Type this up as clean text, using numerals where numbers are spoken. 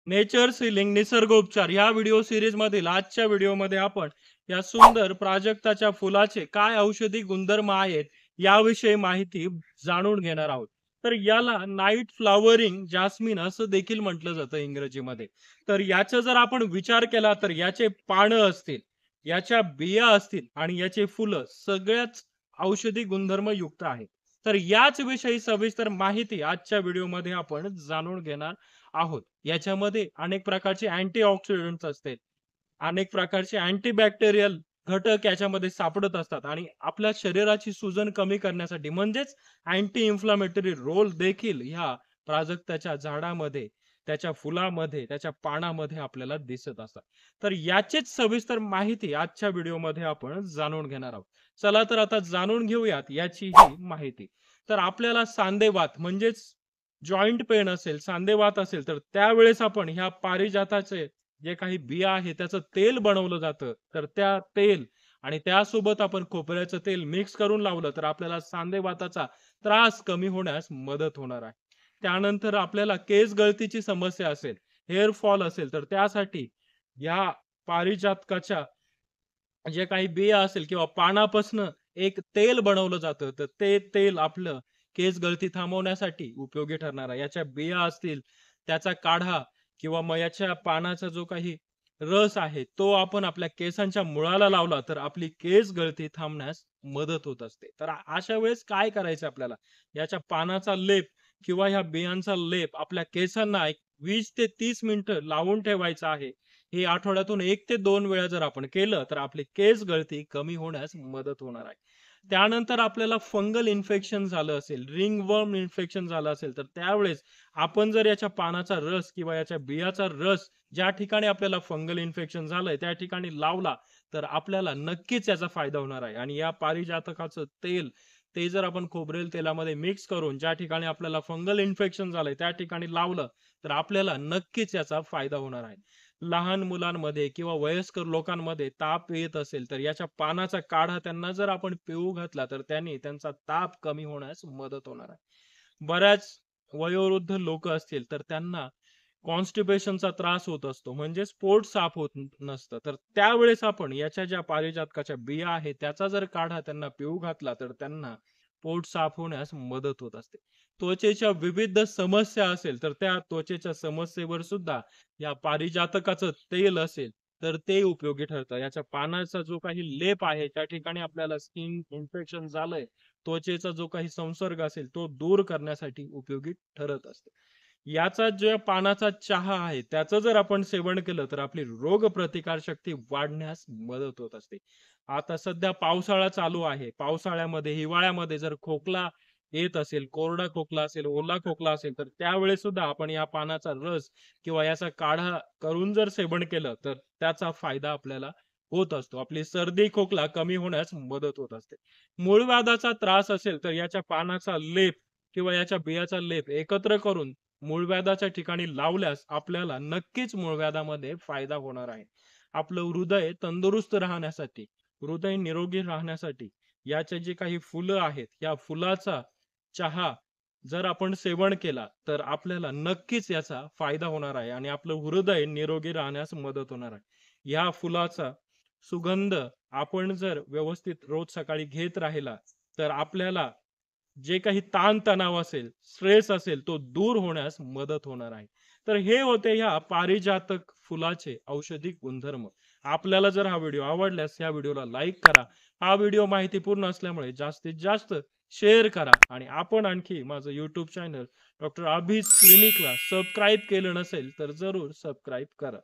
Natures healing निसर्गोपचार या video series मधील आजच्या व्हिडिओमध्ये आपण या सुंदर प्राजक्ताच्या फुलाचे काय औषधी गुणधर्म आहेत याविषयी माहिती जाणून घेणार आहोत. तर याला नाईट फ्लॉवरिंग जास्मिन असं देखील म्हटलं जातं इंग्रजीमध्ये. तर याचा जर आपण विचार केला तर याचे पानं असतील, याच्या बिया असतील आणि याचे फुलं सगळ्याच औषधी गुणधर्म युक्त आहेत. तर याच विषयी सविस्तर माहिती आजच्या व्हिडिओमध्ये आपण जाणून घेणार आहोत. याच्यामध्ये अनेक प्रकारचे अँटीऑक्सिडंट्स असतात. अनेक प्रकारचे अँटीबॅक्टेरियल घटक याच्यामध्ये सापडत असतात आणि आपल्या शरीराची सूजन कमी करण्यासाठी म्हणजेच अँटी इन्फ्लामेटरी रोल देखील ह्या प्राजक्ताच्या झाडामध्ये, त्याच्या फुलामध्ये, त्याच्या पानामध्ये आपल्याला दिसत असतात. तर याचीच सविस्तर माहिती आजच्या व्हिडिओमध्ये आपण जाणून घेणार आहोत. चला तर आता जाणून घेऊयात याची ही माहिती. तर आपल्याला सांधेवात म्हणजेच जॉइंट पेन असेल, सांधेवात असेल, तर त्यावेळेस आपण ह्या पारिजाताचे जे काही बिया आहे त्याचं तेल बनवलं जातं. तर त्या तेल आणि त्यासोबत आपण खोबऱ्याचं तेल मिक्स करून लावलं तर आपल्याला सांधेवाताचा त्रास कमी होण्यास मदत होणार आहे. त्यानंतर आपल्याला केस गळतीची समस्या असेल, हेअर फॉल असेल, तर त्यासाठी या पारिजातकाच्या जे काही बिया असेल किंवा पानापासनं एक तेल बनवलं जातं, तर ते तेल आपलं केस गळती थांबवण्यासाठी उपयोगी ठरणार आहे. याच्या बिया असतील, त्याचा काढा किंवा मग याच्या पानाचा जो काही रस आहे, तो आपण आपल्या केसांच्या मुळाला लावला, तर आपली केस गळती थांबण्यास मदत होत असते. तर अशा वेळेस काय करायचं आपल्याला? याच्या पानाचा लेप किंवा ह्या बियांचा लेप आपल्या केसांना एक 20 ते 30 मिनिटं लावून ठेवायचं आहे. हे आठवड्यातून 1 ते 2 वेळा जर आपण केलं, तर आपली केस गळती कमी होण्यास मदत होणार आहे. त्यानंतर आपल्याला फंगल इन्फेक्शन झालं असेल, रिंगवर्म इन्फेक्शन झालं असेल, तर त्यावेळेस आपण जर याच्या पानाचा रस किंवा याच्या बियाचा रस ज्या ठिकाणी आपल्याला फंगल इन्फेक्शन झालंय, त्या ठिकाणी लावला, तर आपल्याला नक्कीच याचा फायदा होणार आहे. आणि या पारिजातकाचं तेल, ते जर आपण खोबरेल तेलामध्ये मिक्स करून ज्या ठिकाणी आपल्याला फंगल इन्फेक्शन झालंय, त्या ठिकाणी लावलं, तर आपल्याला नक्कीच याचा फायदा होणार आहे. लहान मुलांमध्ये किंवा वयस्कर लोकांमध्ये ताप येत असेल, तर याच्या पानाचा काढा त्यांना जर आपण पिऊ घातला, तर त्याने त्यांचा ताप कमी होण्यास मदत होणार आहे. बऱ्याच वयोवृद्ध लोक असतील, तर त्यांना कॉन्स्टिपेशनचा त्रास होत असतो, म्हणजेच पोट साफ होत नसतं. तर त्यावेळेस आपण याच्या ज्या पारिजातकाच्या बिया आहेत, त्याचा जर काढा त्यांना पिऊ घातला, तर त्यांना पोट साफ होण्यास मदत होत असते. त्वचेच्या विविध समस्या असेल, तर त्या त्वचेच्या समस्येवर सुद्धा या पारिजातकाचं तेल असेल, तर ते उपयोगी ठरतं. याच्या पानाचा जो काही लेप आहे, त्या ठिकाणी आपल्याला स्किन इन्फेक्शन झालंय, त्वचेचा जो काही संसर्ग असेल, तो दूर करण्यासाठी उपयोगी ठरत असते. याचा जो पानाचा चहा आहे, त्याचं जर आपण सेवन केलं, तर आपली रोगप्रतिकार शक्ती वाढण्यास मदत होत असते. आता सध्या पावसाळा चालू आहे. पावसाळ्यामध्ये, हिवाळ्यामध्ये जर खोकला येत असेल, कोरडा खोकला असेल, ओला खोकला असेल, तर त्यावेळेस सुद्धा आपण या पानाचा रस किंवा याचा काढा करून जर सेवन केलं, तर त्याचा फायदा आपल्याला होत असतो. आपली सर्दी, खोकला कमी होण्यास मदत होत असते. मूळव्याधाचा त्रास असेल, तर याच्या पानाचा लेप किंवा याच्या बियाचा लेप एकत्र करून मूळव्याधाच्या ठिकाणी लावल्यास आपल्याला नक्कीच मूळव्याधामध्ये फायदा होणार आहे. आपलं हृदय तंदुरुस्त राहण्यासाठी, हृदय निरोगी राहण्यासाठी याचे जे काही फुलं आहेत, या फुलाचा चहा जर आपण सेवन केला, तर आपल्याला नक्कीच याचा फायदा होणार आहे आणि आपलं हृदय निरोगी राहण्यास मदत होणार आहे. या फुलाचा सुगंध आपण जर व्यवस्थित रोज सकाळी घेत राहिला, तर आपल्याला जे काही ताण-तणाव असेल, स्ट्रेस असेल, तो दूर होण्यास मदत होणार आहे. तर हे होते ह्या पारिजातक फुलाचे औषधी गुणधर्म. आपल्याला जर हा व्हिडिओ आवडल्यास या व्हिडिओला लाईक करा. हा व्हिडिओ माहितीपूर्ण असल्यामुळे जास्तीत जास्त शेअर करा आणि आपण आणखी माझं YouTube चॅनल डॉक्टर अभिज क्लिनिकला सबस्क्राईब केलं नसेल, तर जरूर सबस्क्राईब करा.